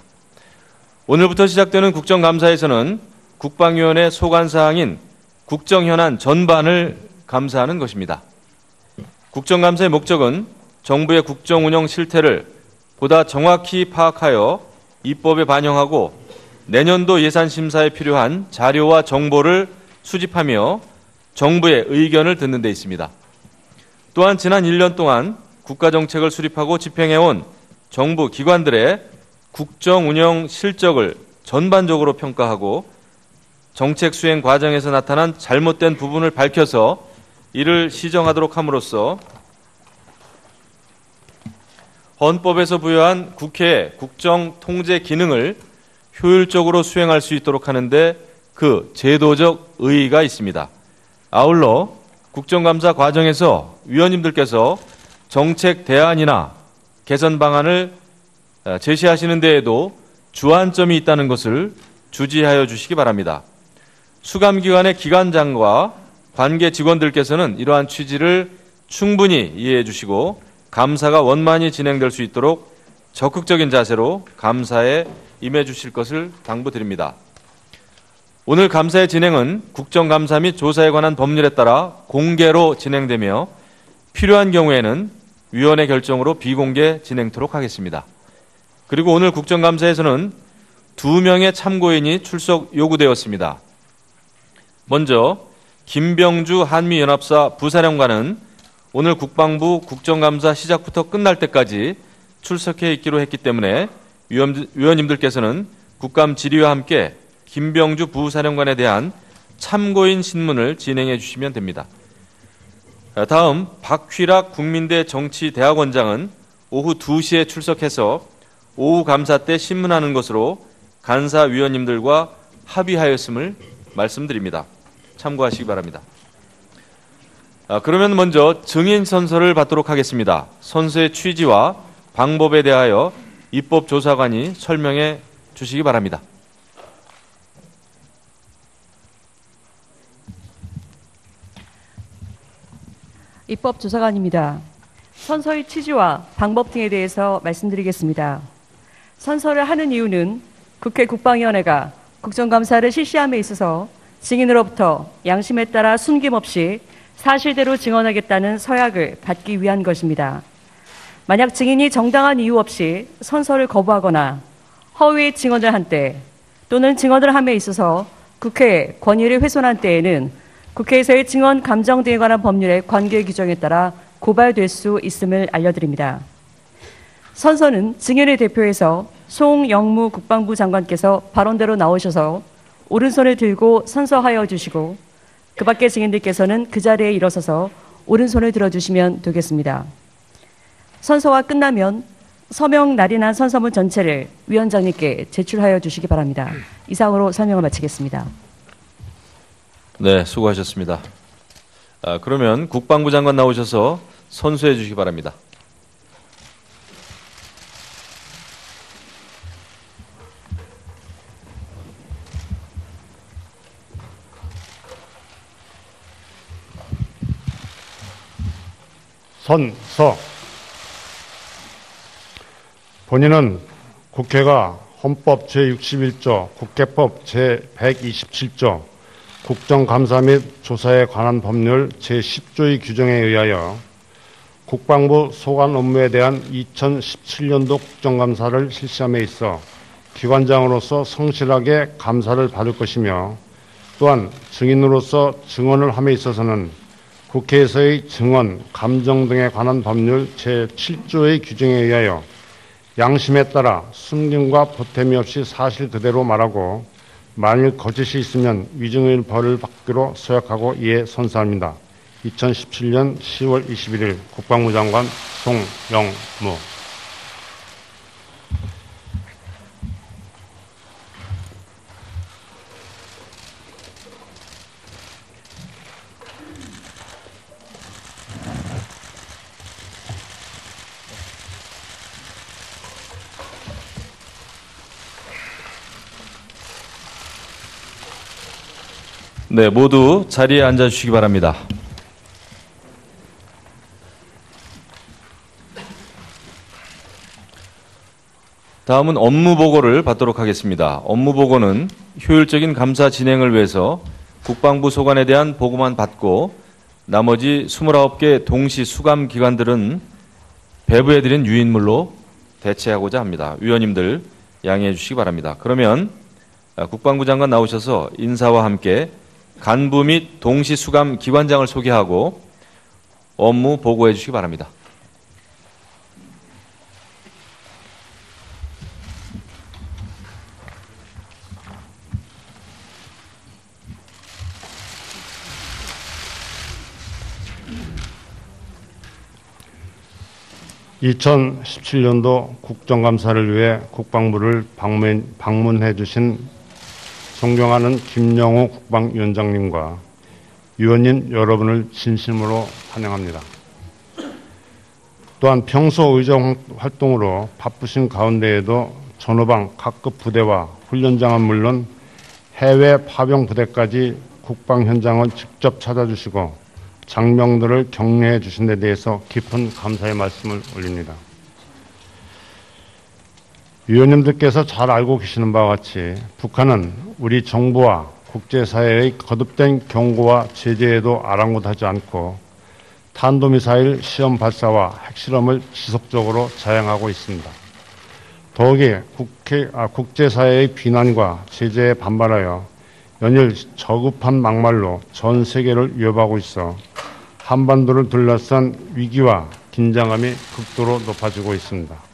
Speaker 1: 오늘부터 시작되는 국정감사에서는 국방위원회 소관사항인 국정현안 전반을 감사하는 것입니다. 국정감사의 목적은 정부의 국정운영 실태를 보다 정확히 파악하여 입법에 반영하고 내년도 예산심사에 필요한 자료와 정보를 수집하며 정부의 의견을 듣는 데 있습니다. 또한 지난 1년 동안 국가정책을 수립하고 집행해온 정부 기관들의 국정운영 실적을 전반적으로 평가하고 정책 수행 과정에서 나타난 잘못된 부분을 밝혀서 이를 시정하도록 함으로써 헌법에서 부여한 국회의 국정 통제 기능을 효율적으로 수행할 수 있도록 하는데 그 제도적 의의가 있습니다. 아울러 국정감사 과정에서 위원님들께서 정책 대안이나 개선 방안을 제시하시는 데에도 주안점이 있다는 것을 주지하여 주시기 바랍니다. 수감기관의 기관장과 관계 직원들께서는 이러한 취지를 충분히 이해해 주시고 감사가 원만히 진행될 수 있도록 적극적인 자세로 감사에 임해 주실 것을 당부드립니다. 오늘 감사의 진행은 국정감사 및 조사에 관한 법률에 따라 공개로 진행되며 필요한 경우에는 위원회 결정으로 비공개 진행토록 하겠습니다. 그리고 오늘 국정감사에서는 2명의 참고인이 출석 요구되었습니다. 먼저 김병주 한미연합사 부사령관은 오늘 국방부 국정감사 시작부터 끝날 때까지 출석해 있기로 했기 때문에 위원님들께서는 국감 질의와 함께 김병주 부사령관에 대한 참고인 신문을 진행해 주시면 됩니다. 다음 박휘락 국민대 정치대학원장은 오후 2시에 출석해서 오후 감사 때 신문하는 것으로 간사위원님들과 합의하였음을 말씀드립니다. 참고하시기 바랍니다. 그러면 먼저 증인 선서를 받도록 하겠습니다. 선서의 취지와 방법에 대하여 입법조사관이 설명해 주시기 바랍니다.
Speaker 2: 입법조사관입니다. 선서의 취지와 방법 등에 대해서 말씀드리겠습니다. 선서를 하는 이유는 국회 국방위원회가 국정감사를 실시함에 있어서 증인으로부터 양심에 따라 숨김없이 사실대로 증언하겠다는 서약을 받기 위한 것입니다. 만약 증인이 정당한 이유 없이 선서를 거부하거나 허위 증언을 한 때 또는 증언을 함에 있어서 국회의 권위를 훼손한 때에는 국회에서의 증언 감정 등에 관한 법률의 관계 규정에 따라 고발될 수 있음을 알려드립니다. 선서는 증인을 대표해서 송영무 국방부 장관께서 발언대로 나오셔서 오른손을 들고 선서하여 주시고 그 밖의 증인들께서는 그 자리에 일어서서 오른손을 들어주시면 되겠습니다. 선서가 끝나면 서명 날인한 선서문 전체를 위원장님께 제출하여 주시기 바랍니다. 이상으로 설명을 마치겠습니다.
Speaker 1: 네, 수고하셨습니다. 그러면 국방부 장관 나오셔서 선수해 주시기 바랍니다.
Speaker 3: 선서. 본인은 국회가 헌법 제61조, 국회법 제127조, 국정감사 및 조사에 관한 법률 제10조의 규정에 의하여 국방부 소관 업무에 대한 2017년도 국정감사를 실시함에 있어 기관장으로서 성실하게 감사를 받을 것이며 또한 증인으로서 증언을 함에 있어서는 국회에서의 증언, 감정 등에 관한 법률 제7조의 규정에 의하여 양심에 따라 숨김과 보탬이 없이 사실 그대로 말하고 만일 거짓이 있으면 위증의 벌을 받기로 서약하고 이에 선서합니다. 2017년 10월 21일 국방부 장관 송영무.
Speaker 1: 네, 모두 자리에 앉아주시기 바랍니다. 다음은 업무 보고를 받도록 하겠습니다. 업무 보고는 효율적인 감사 진행을 위해서 국방부 소관에 대한 보고만 받고 나머지 29개 동시 수감 기관들은 배부해드린 유인물로 대체하고자 합니다. 위원님들 양해해 주시기 바랍니다. 그러면 국방부 장관 나오셔서 인사와 함께 간부 및 동시 수감 기관장을 소개하고 업무 보고해 주시기 바랍니다.
Speaker 3: (2017년도) 국정감사를 위해 국방부를 방문해 주신 존경하는 김영호 국방위원장님과 위원님 여러분을 진심으로 환영합니다. 또한 평소 의정 활동으로 바쁘신 가운데에도 전후방 각급 부대와 훈련장은 물론 해외 파병 부대까지 국방 현장을 직접 찾아주시고 장병들을 격려해 주신 데 대해서 깊은 감사의 말씀을 올립니다. 위원님들께서 잘 알고 계시는 바와 같이 북한은 우리 정부와 국제사회의 거듭된 경고와 제재에도 아랑곳하지 않고 탄도미사일 시험 발사와 핵실험을 지속적으로 자행하고 있습니다. 더욱이 국제사회의 비난과 제재에 반발하여 연일 저급한 막말로 전 세계를 위협하고 있어 한반도를 둘러싼 위기와 긴장감이 극도로 높아지고 있습니다.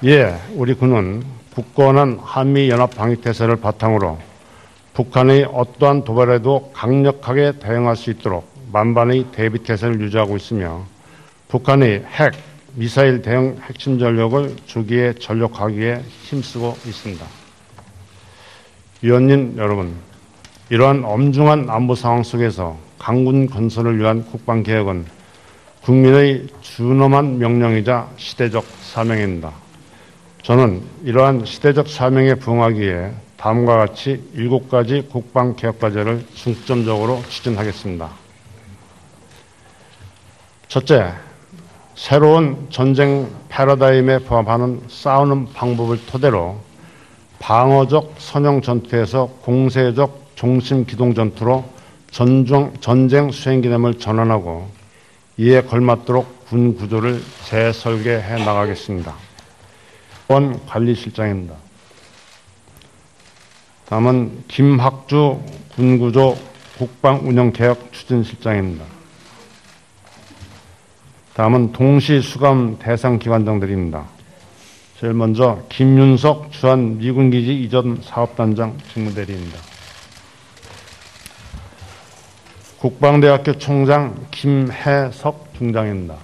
Speaker 3: 이에 우리 군은 굳건한 한미연합방위태세를 바탕으로 북한의 어떠한 도발에도 강력하게 대응할 수 있도록 만반의 대비태세를 유지하고 있으며 북한의 핵, 미사일 대응 핵심 전력을 주기에 전력하기에 힘쓰고 있습니다. 위원님 여러분, 이러한 엄중한 안보 상황 속에서 강군 건설을 위한 국방개혁은 국민의 준엄한 명령이자 시대적 사명입니다. 저는 이러한 시대적 사명에 부응하기 위해 다음과 같이 7가지 국방개혁과제를 중점적으로 추진하겠습니다. 첫째, 새로운 전쟁 패러다임에 부합하는 싸우는 방법을 토대로 방어적 선형 전투에서 공세적 종심 기동 전투로 전쟁 수행 개념을 전환하고 이에 걸맞도록 군 구조를 재설계해 나가겠습니다. 원 관리실장입니다. 다음은 김학주 군구조 국방운영개혁 추진실장입니다. 다음은 동시수감 대상 기관장들입니다. 제일 먼저 김윤석 주한 미군기지 이전 사업단장 직무대리입니다. 국방대학교 총장 김해석 중장입니다.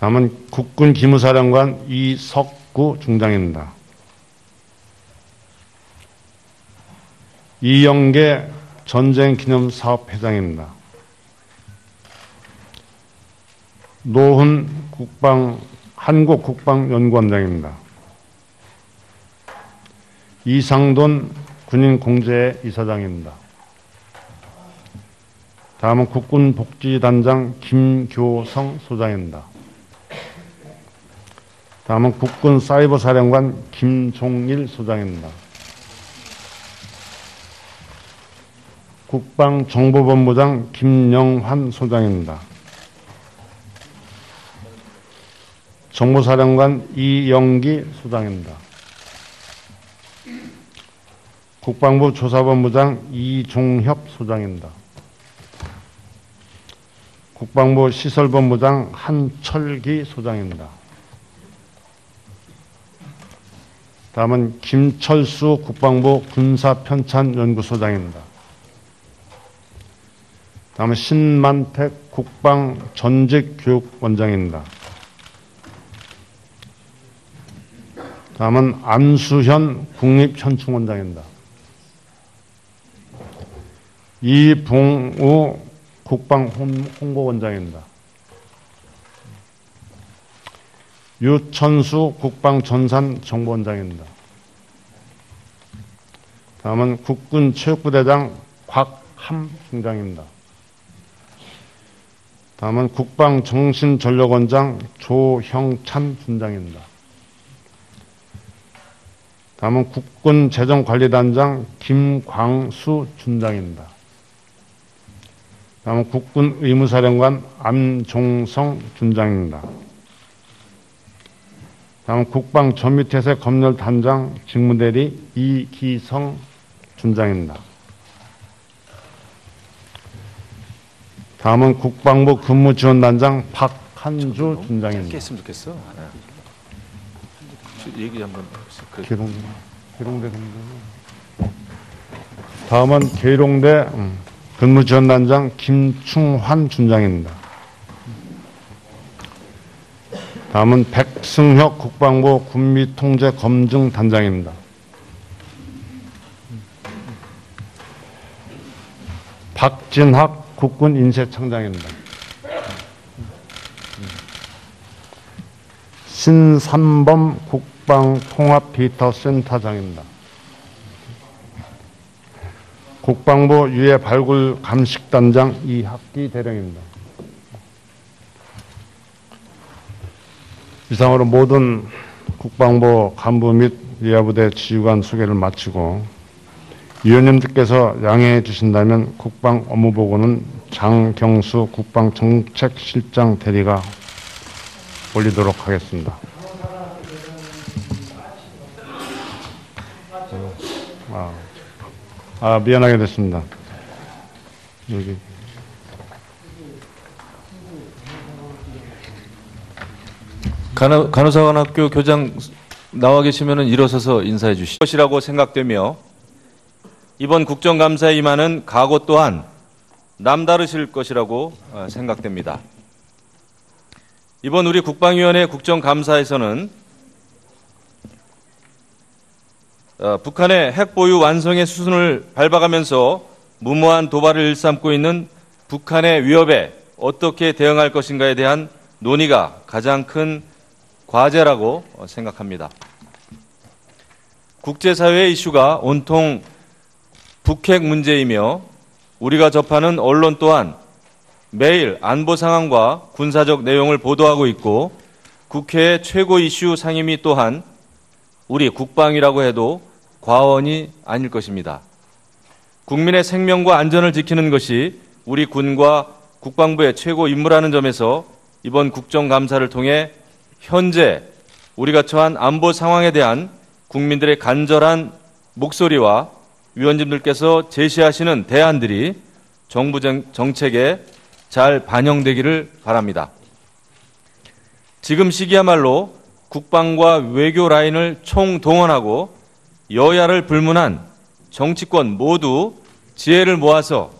Speaker 3: 다음은 국군기무사령관 이석구 중장입니다. 이영계 전쟁기념사업회장입니다. 노훈 한국국방연구원장입니다. 이상돈 군인공제 이사장입니다. 다음은 국군복지단장 김교성 소장입니다. 다음은 국군사이버사령관 김종일 소장입니다. 국방정보본부장 김영환 소장입니다. 정보사령관 이영기 소장입니다. 국방부 조사본부장 이종협 소장입니다. 국방부 시설본부장 한철기 소장입니다. 다음은 김철수 국방부 군사편찬연구소장입니다. 다음은 신만택 국방전직교육원장입니다. 다음은 안수현 국립현충원장입니다. 이봉우 국방홍보원장입니다. 유천수 국방전산정보원장입니다. 다음은 국군체육부대장 곽함 중장입니다. 다음은 국방정신전력원장 조형찬 준장입니다. 다음은 국군재정관리단장 김광수 준장입니다. 다음은 국군의무사령관 안종성 준장입니다. 다음은 국방전미태세 검열단장 직무대리 이기성 준장입니다. 다음은 국방부 근무지원단장 박한주 준장입니다.
Speaker 1: 했으면 좋겠어. 얘기 한번.
Speaker 3: 계룡대 다음은 계룡대 근무지원단장 김충환 준장입니다. 다음은 백승혁 국방부 군미통제검증단장입니다. 박진학 국군인쇄청장입니다. 신삼범 국방통합데이터센터장입니다. 국방부 유해발굴감식단장 이학기 대령입니다. 이상으로 모든 국방부 간부 및 예하부대 지휘관 소개를 마치고 위원님들께서 양해해 주신다면 국방 업무보고는 장경수 국방정책실장 대리가 올리도록 하겠습니다. 미안하게 됐습니다. 여기.
Speaker 1: 간호사관학교 교장 나와 계시면 일어서서 인사해 주시죠. 것이라고 생각되며 이번 국정감사에 임하는 각오 또한 남다르실 것이라고 생각됩니다. 이번 우리 국방위원회 국정감사에서는 북한의 핵보유 완성의 수순을 밟아가면서 무모한 도발을 일삼고 있는 북한의 위협에 어떻게 대응할 것인가에 대한 논의가 가장 큰 과제라고 생각합니다. 국제사회의 이슈가 온통 북핵 문제이며 우리가 접하는 언론 또한 매일 안보 상황과 군사적 내용을 보도하고 있고 국회의 최고 이슈 상임위 또한 우리 국방이라고 해도 과언이 아닐 것입니다. 국민의 생명과 안전을 지키는 것이 우리 군과 국방부의 최고 임무라는 점에서 이번 국정감사를 통해 현재 우리가 처한 안보 상황에 대한 국민들의 간절한 목소리와 위원님들께서 제시하시는 대안들이 정부 정책에 잘 반영되기를 바랍니다. 지금 시기야말로 국방과 외교 라인을 총동원하고 여야를 불문한 정치권 모두 지혜를 모아서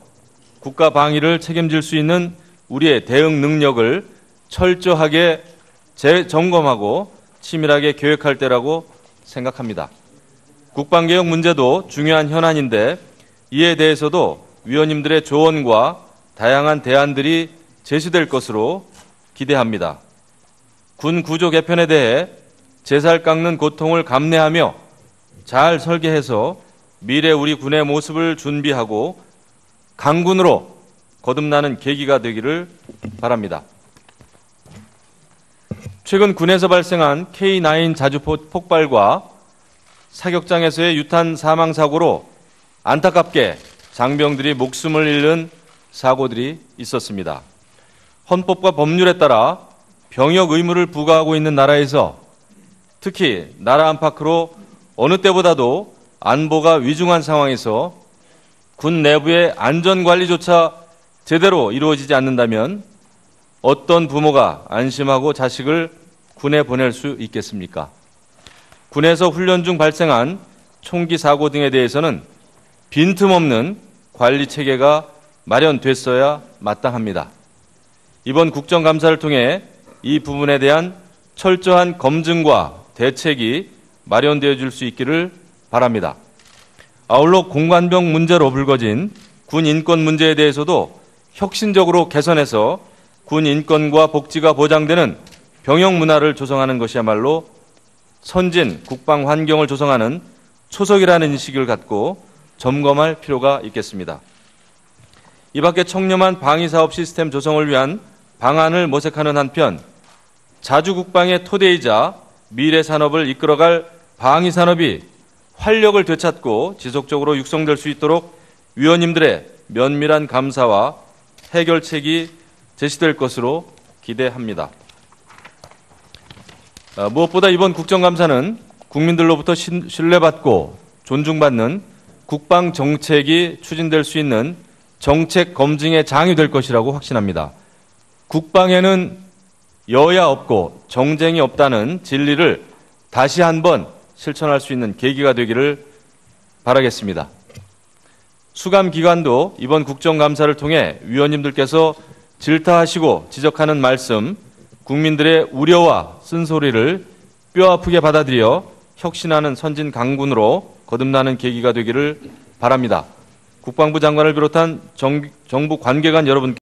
Speaker 1: 국가 방위를 책임질 수 있는 우리의 대응 능력을 철저하게 재점검하고 치밀하게 계획할 때라고 생각합니다. 국방개혁 문제도 중요한 현안인데 이에 대해서도 위원님들의 조언과 다양한 대안들이 제시될 것으로 기대합니다. 군 구조 개편에 대해 제살 깎는 고통을 감내하며 잘 설계해서 미래 우리 군의 모습을 준비하고 강군으로 거듭나는 계기가 되기를 바랍니다. 최근 군에서 발생한 K9 자주포 폭발과 사격장에서의 유탄 사망 사고로 안타깝게 장병들이 목숨을 잃는 사고들이 있었습니다. 헌법과 법률에 따라 병역 의무를 부과하고 있는 나라에서 특히 나라 안팎으로 어느 때보다도 안보가 위중한 상황에서 군 내부의 안전관리조차 제대로 이루어지지 않는다면 어떤 부모가 안심하고 자식을 군에 보낼 수 있겠습니까? 군에서 훈련 중 발생한 총기 사고 등에 대해서는 빈틈없는 관리 체계가 마련됐어야 마땅합니다. 이번 국정감사를 통해 이 부분에 대한 철저한 검증과 대책이 마련되어 줄 수 있기를 바랍니다. 아울러 공관병 문제로 불거진 군 인권 문제에 대해서도 혁신적으로 개선해서 군 인권과 복지가 보장되는 병역 문화를 조성하는 것이야말로 선진 국방 환경을 조성하는 초석이라는 인식을 갖고 점검할 필요가 있겠습니다. 이 밖에 청렴한 방위사업 시스템 조성을 위한 방안을 모색하는 한편 자주국방의 토대이자 미래 산업을 이끌어갈 방위산업이 활력을 되찾고 지속적으로 육성될 수 있도록 위원님들의 면밀한 감사와 해결책이 제시될 것으로 기대합니다. 무엇보다 이번 국정감사는 국민들로부터 신뢰받고 존중받는 국방 정책이 추진될 수 있는 정책 검증의 장이 될 것이라고 확신합니다. 국방에는 여야 없고 정쟁이 없다는 진리를 다시 한번 실천할 수 있는 계기가 되기를 바라겠습니다. 수감 기관도 이번 국정감사를 통해 위원님들께서 질타하시고 지적하는 말씀, 국민들의 우려와 쓴소리를 뼈아프게 받아들여 혁신하는 선진 강군으로 거듭나는 계기가 되기를 바랍니다. 국방부 장관을 비롯한 정부 관계관 여러분께